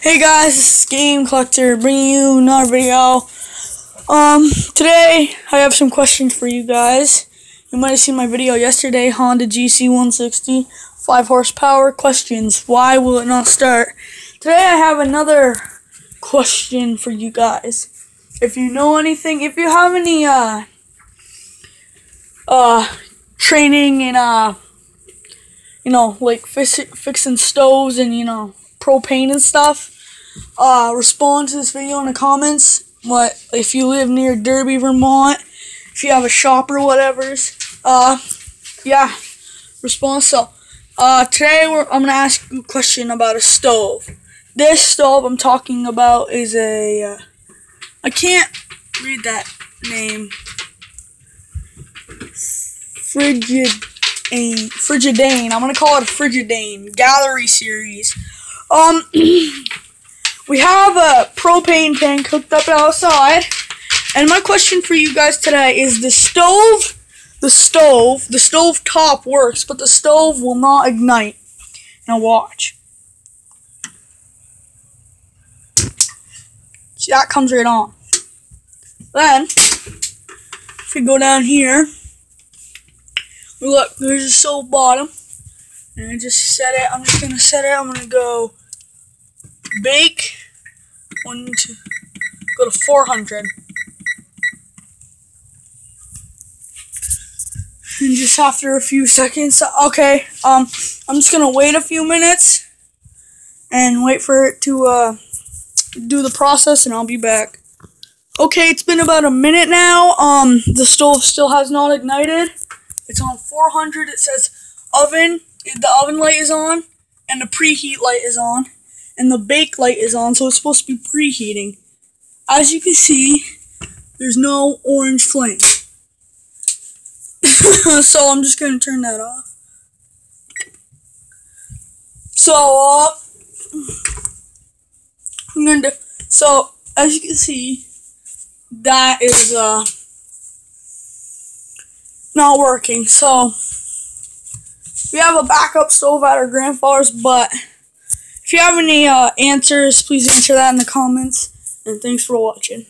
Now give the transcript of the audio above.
Hey guys, this is Game Collector bringing you another video. Today I have some questions for you guys. You might have seen my video yesterday, Honda GC160, 5 horsepower questions. Why will it not start? Today I have another question for you guys. If you know anything, if you have any training in like fixing stoves and propane and stuff, respond to this video in the comments. What if you live near Derby, Vermont, if you have a shop or whatever's, yeah, respond. So today I'm gonna ask you a question about a stove. This stove I'm talking about is a I can't read that name, Frigidaire. I'm gonna call it a Frigidaire Gallery Series. We have a propane tank hooked up outside, and my question for you guys today is the stove top works, but the stove will not ignite. Now watch. See, that comes right on. Then, if we go down here, look, there's a stove bottom, and I just set it. I'm just gonna set it. I'm gonna go bake. Go to 400. And just after a few seconds, okay, I'm just gonna wait a few minutes and wait for it to do the process, and I'll be back. Okay, it's been about a minute now. The stove still has not ignited. It's on 400. It says oven. The oven light is on, and the preheat light is on, and the bake light is on, so it's supposed to be preheating. As you can see, there's no orange flame. So I'm just going to turn that off. So, so as you can see, that is not working. So we have a backup stove at our grandfather's, but if you have any answers, please answer that in the comments. And thanks for watching.